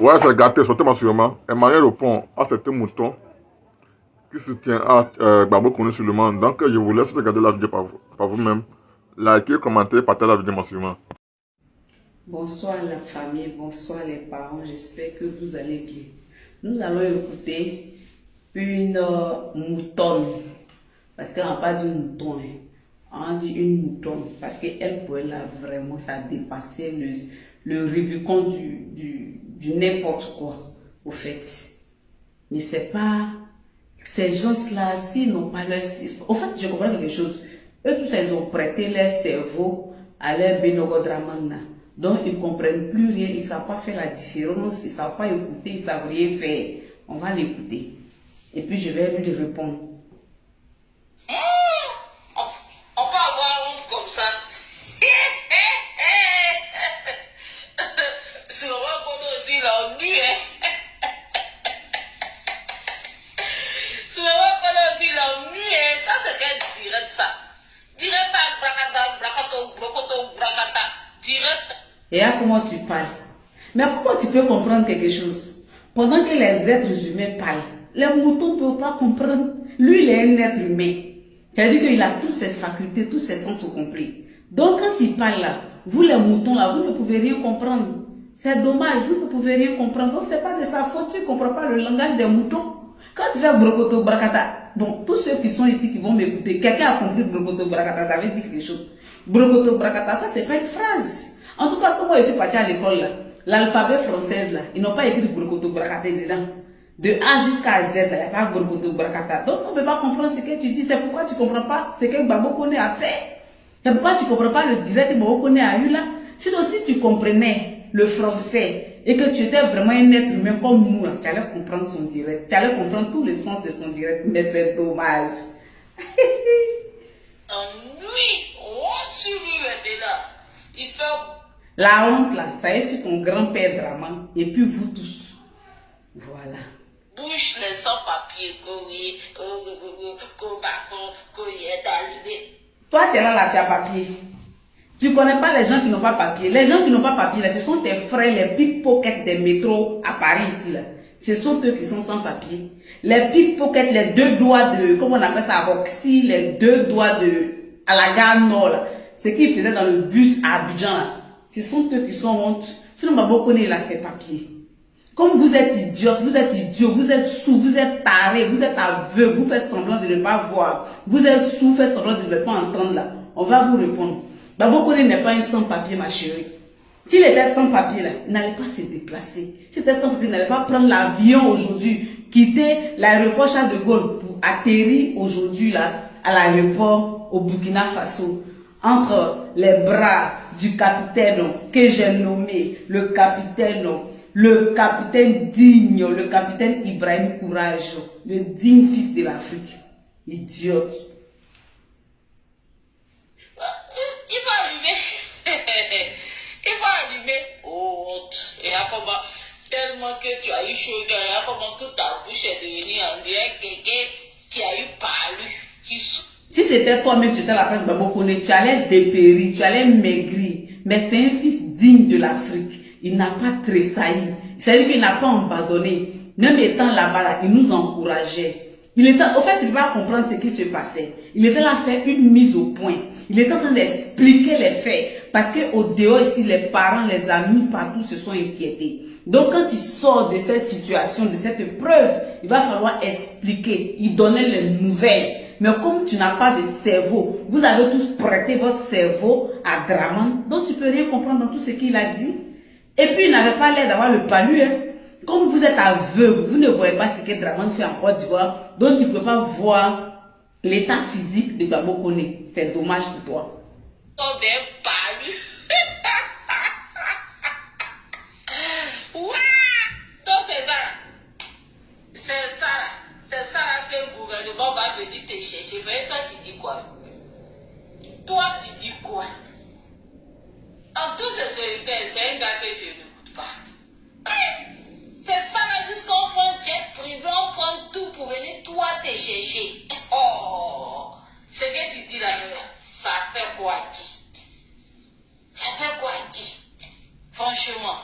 Ouais, c'est gâté, sautement sûrement. Et Manuel répond à cet mouton qui se tient à Babo Koné sur le monde. Donc, je vous laisse regarder la vidéo par vous-même. Likez, commentez, partagez la vidéo massivement. Bonsoir la famille, bonsoir les parents, j'espère que vous allez bien. Nous allons écouter une moutonne, parce qu'on n'a pas dit mouton, on dit une moutonne, parce qu'elle pourrait là vraiment, ça dépassait le Rubicon du n'importe quoi, au fait. Mais c'est pas, ces gens-là, s'ils n'ont pas leur... Au fait, je comprends quelque chose. Eux tous, ils ont prêté leur cerveau à leur bénogodramana. Donc, ils ne comprennent plus rien, ils ne savent pas faire la différence, ils ne savent pas écouter, ils ne savent rien faire. On va l'écouter. Et puis, je vais lui répondre. On peut avoir honte comme ça. Souvent, on aussi l'ennui. Souvent, on aussi l'ennui. Ça, c'est qu'elle dirait ça. Dirait pas brakato, brokoto, brakata. Dirait. Et là, comment tu parles? Mais comment tu peux comprendre quelque chose? Pendant que les êtres humains parlent, les moutons ne peuvent pas comprendre. Lui, il est un être humain. C'est-à-dire qu'il a toutes ses facultés, tous ses sens au complet. Donc, quand il parle là, vous les moutons là, vous ne pouvez rien comprendre. C'est dommage, vous ne pouvez rien comprendre. Donc, ce n'est pas de sa faute, tu ne comprends pas le langage des moutons. Quand tu fais brokoto brakata, bon, tous ceux qui sont ici qui vont m'écouter, quelqu'un a compris brokoto brakata, ça veut dire quelque chose. Brokoto brakata, ça, c'est pas une phrase. En tout cas, comment je suis parti à l'école là, l'alphabet français là, ils n'ont pas écrit brokoto brakata dedans. De A jusqu'à Z, il n'y a pas brokoto brakata. Donc, on ne peut pas comprendre ce que tu dis. C'est pourquoi tu ne comprends pas ce que Babo Koné a fait. C'est pourquoi tu ne comprends pas le direct que Babo Koné a eu là. Sinon, si tu comprenais le français et que tu étais vraiment un être humain comme nous, là, tu allais comprendre son direct. Tu allais comprendre tout le sens de son direct. Mais c'est dommage. Ennui. Oh, tu lui es là. Il fait. La honte là, ça est sur ton grand-père Draman et puis vous tous. Voilà. Bouche les sans-papiers, Toi, tu es là, tu as papier. Tu ne connais pas les gens qui n'ont pas papier. Les gens qui n'ont pas papier, là, ce sont tes frères, les pickpockets des métros à Paris ici. Là. Ce sont eux qui sont sans papier. Les pickpockets, les deux doigts de, comment on appelle ça, à Roxy, les deux doigts de, à la gare Nord, là. Ce qu'ils faisaient dans le bus à Abidjan, là. Ce sont eux qui sont honte. Sinon, Babo Koné, là, ses papiers. Comme vous êtes idiote, vous êtes idiot, vous êtes sous, vous êtes taré, vous êtes aveugle, vous faites semblant de ne pas voir. Vous êtes sous, faites semblant de ne pas entendre là. On va vous répondre. Babo Koné n'est pas un sans-papier, ma chérie. S'il était sans-papier là, il n'allait pas se déplacer. S'il était sans-papier, il n'allait pas prendre l'avion aujourd'hui, quitter l'aéroport Charles de Gaulle pour atterrir aujourd'hui là, à l'aéroport au Burkina Faso. Entre les bras du capitaine que j'ai nommé le capitaine digne, le capitaine Ibrahim Courage, le digne fils de l'Afrique. Idiote. Il va allumer. Il va allumer. Oh, et à comment, tellement que tu as eu chaud, à comment toute ta bouche est devenue en direct quelqu'un qui a eu palu, qui Si c'était toi-même, tu étais la place de Babo Koné, tu allais dépérir, tu allais maigrir. Mais c'est un fils digne de l'Afrique. Il n'a pas tressailli. C'est-à-dire qu'il n'a pas abandonné. Même étant là-bas, là, il nous encourageait. Il était, au fait, tu ne peux pas comprendre ce qui se passait. Il était là à faire une mise au point. Il était en train d'expliquer les faits. Parce qu'au dehors, ici, les parents, les amis, partout se sont inquiétés. Donc, quand il sort de cette situation, de cette épreuve, il va falloir expliquer. Il donnait les nouvelles. Mais comme tu n'as pas de cerveau, vous avez tous prêté votre cerveau à Draman, donc tu ne peux rien comprendre dans tout ce qu'il a dit. Et puis, il n'avait pas l'air d'avoir le palu. Hein. Comme vous êtes aveugle, vous ne voyez pas ce que Draman fait en Côte d'Ivoire, donc tu ne peux pas voir l'état physique de Babo Koné. C'est dommage pour toi. C'est ça que le gouvernement va venir te chercher. Mais toi, tu dis quoi? Toi, tu dis quoi? En tout, c'est un gars que je n'écoute pas. C'est ça là, jusqu'on prend jet privé, on prend tout pour venir toi te chercher. Oh, ce que tu dis là, ça fait quoi dire? Ça fait quoi dire? Franchement.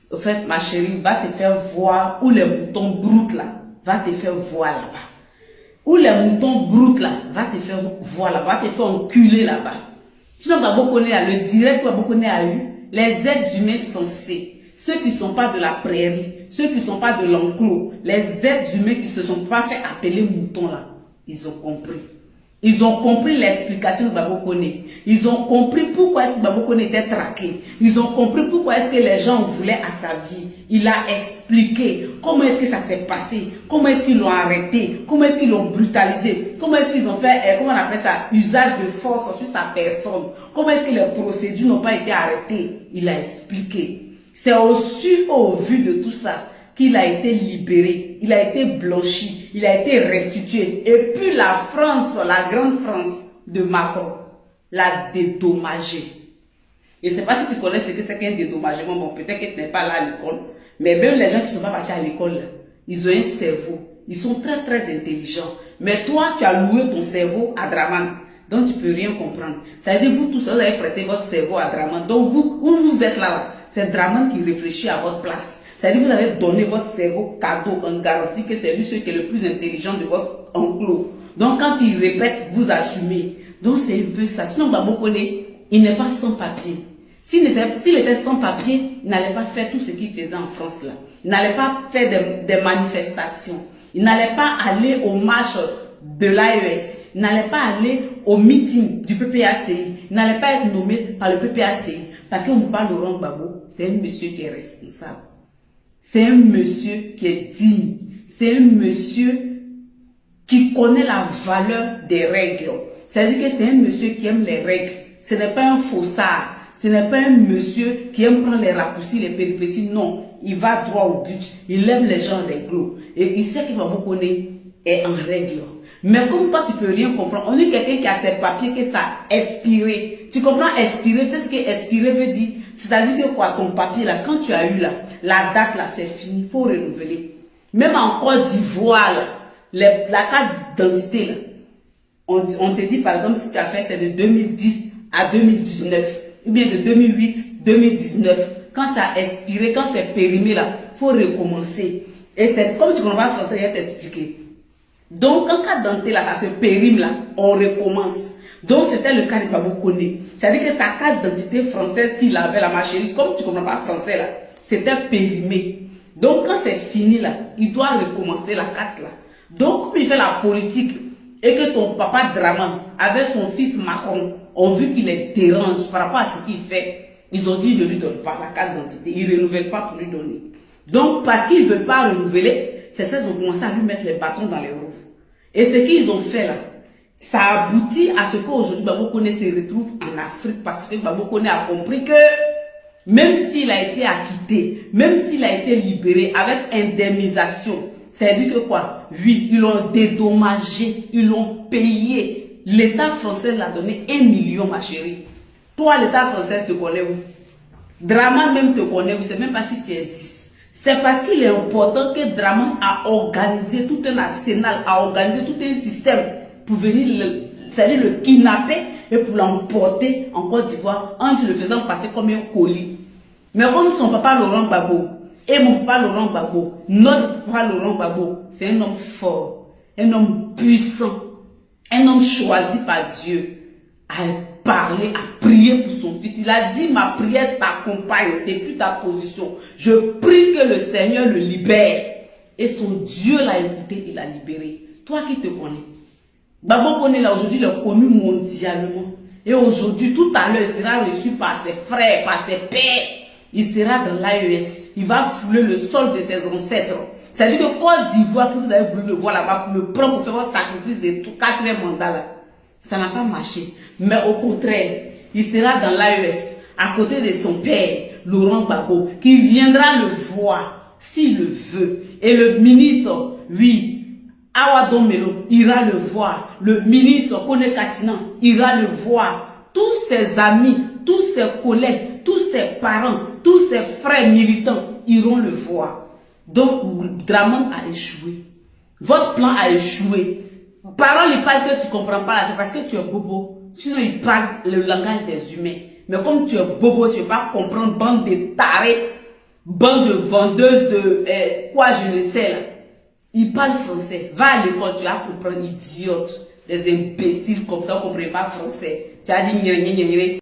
Au fait, fait, ma chérie, va te faire voir où les moutons broutent là. Va te faire voir là-bas. Où les moutons broutent là. Va te faire voir là-bas. Va te faire enculer là-bas. Sinon, Babokone a le direct que Babokone a eu. Les êtres humains sensés. Ceux qui ne sont pas de la prairie. Ceux qui ne sont pas de l'enclos. Les êtres humains qui ne se sont pas fait appeler moutons là. Ils ont compris. Ils ont compris l'explication de Babokone. Ils ont compris pourquoi est-ce que Babokone était traqué. Ils ont compris pourquoi est-ce que les gens voulaient à sa vie. Il a expliqué comment est-ce que ça s'est passé, comment est-ce qu'ils l'ont arrêté, comment est-ce qu'ils l'ont brutalisé, comment est-ce qu'ils ont fait, comment on appelle ça, usage de force sur sa personne, comment est-ce que les procédures n'ont pas été arrêtées. Il a expliqué. C'est au vu de tout ça qu'il a été libéré, il a été blanchi, il a été restitué. Et puis la France, la grande France de Macron, l'a dédommagé. Je ne sais pas si tu connais ce que c'est qu'un dédommagement. Bon, peut-être que tu n'es pas là à l'école. Mais même les gens qui ne sont pas partis à l'école, ils ont un cerveau. Ils sont très très intelligents. Mais toi, tu as loué ton cerveau à Draman. Donc tu ne peux rien comprendre. Ça veut dire vous tous, vous avez prêté votre cerveau à Draman. Donc vous, où vous êtes là, c'est Draman qui réfléchit à votre place. Ça veut dire que vous avez donné votre cerveau cadeau en garantie que c'est lui celui qui est le plus intelligent de votre enclos. Donc quand il répète, vous assumez. Donc c'est un peu ça. Sinon, Babokone, il n'est pas sans papier. S'il était sans papier, il n'allait pas faire tout ce qu'il faisait en France là. Il n'allait pas faire des manifestations. Il n'allait pas aller aux marches de l'AES. Il n'allait pas aller au meeting du PPACI. Il n'allait pas être nommé par le PPACI. Parce qu'on parle de Laurent Gbagbo, c'est un monsieur qui est responsable. C'est un monsieur qui est digne. C'est un monsieur qui connaît la valeur des règles. C'est-à-dire que c'est un monsieur qui aime les règles. Ce n'est pas un faussard. Ce n'est pas un monsieur qui aime prendre les raccourcis, les péripéties. Non, il va droit au but. Il aime les gens réglo. Et il sait que Babokone est en règle. Mais comme toi, tu peux rien comprendre. On est quelqu'un qui a ses papiers, que ça a expiré. Tu comprends expirer? Tu sais ce que expirer veut dire? C'est-à-dire que quoi, ton papier là, quand tu as eu là, la date là, c'est fini. Il faut renouveler. Même en Côte d'Ivoire, la carte d'identité là, on te dit par exemple, si tu as fait c'est de 2010 à 2019. Ou bien de 2008, 2019, quand ça a expiré, quand c'est périmé là, il faut recommencer. Et c'est comme tu comprends pas français, il va t'expliquer. Donc, quand carte d'identité là, ça se périme là, on recommence. Donc, c'était le cas de Babokone. C'est-à-dire que sa carte d'identité française qu'il avait, la ma chérie, comme tu comprends pas français là, c'était périmé. Donc, quand c'est fini là, il doit recommencer la carte là. Donc, comme il fait la politique, et que ton papa Draman, avec son fils Macron, ont vu qu'il les dérange par rapport à ce qu'il fait, ils ont dit ne lui donne pas la carte d'identité. Ils ne renouvellent pas pour lui donner. Donc, parce qu'ils ne veulent pas renouveler, c'est ça qu'ils ont commencé à lui mettre les bâtons dans les roues. Et ce qu'ils ont fait là, ça aboutit à ce qu'aujourd'hui Babokone se retrouve en Afrique parce que Babokone a compris que même s'il a été acquitté, même s'il a été libéré avec indemnisation, c'est-à-dire que quoi? Oui, ils l'ont dédommagé, ils l'ont payé. L'État français l'a donné 1 million, ma chérie. Toi, l'État français te connaît où? Draman même te connaît où? C'est même pas si tu existes. C'est parce qu'il est important que Draman a organisé tout un arsenal, a organisé tout un système pour venir le kidnapper et pour l'emporter en Côte d'Ivoire en le faisant passer comme un colis. Mais comme son papa Laurent Gbagbo et mon papa Laurent Gbagbo, notre papa Laurent Gbagbo, c'est un homme fort, un homme puissant, un homme choisi par Dieu à parler, à prier pour son fils. Il a dit, ma prière t'accompagne depuis ta position. Je prie que le Seigneur le libère. Et son Dieu l'a écouté, il l'a libéré. Toi qui te connais. Babokone là aujourd'hui, il est connu mondialement. Et aujourd'hui, tout à l'heure, il sera reçu par ses frères, par ses pères. Il sera dans l'AES. Il va fouler le sol de ses ancêtres. C'est-à-dire que Côte d'Ivoire, que vous avez voulu le voir là-bas pour le prendre pour faire votre sacrifice de tout 4e mandat là, ça n'a pas marché. Mais au contraire, il sera dans l'AES, à côté de son père, Laurent Gbagbo, qui viendra le voir, s'il le veut. Et le ministre, oui, Awadon Melo, ira le voir. Le ministre Kone Katina ira le voir. Tous ses amis, tous ses collègues, tous ses parents, tous ses frères militants iront le voir. Donc, Draman a échoué. Votre plan a échoué. Parents, ils parlent que tu ne comprends pas là, c'est parce que tu es bobo. Sinon, ils parlent le langage des humains. Mais comme tu es bobo, tu ne vas pas comprendre, bande de tarés. Bande de vendeuses de quoi je ne sais là. Ils parlent français. Va à l'école, tu vas comprendre, idiote. Des imbéciles comme ça, on ne comprend pas français. Tu as dit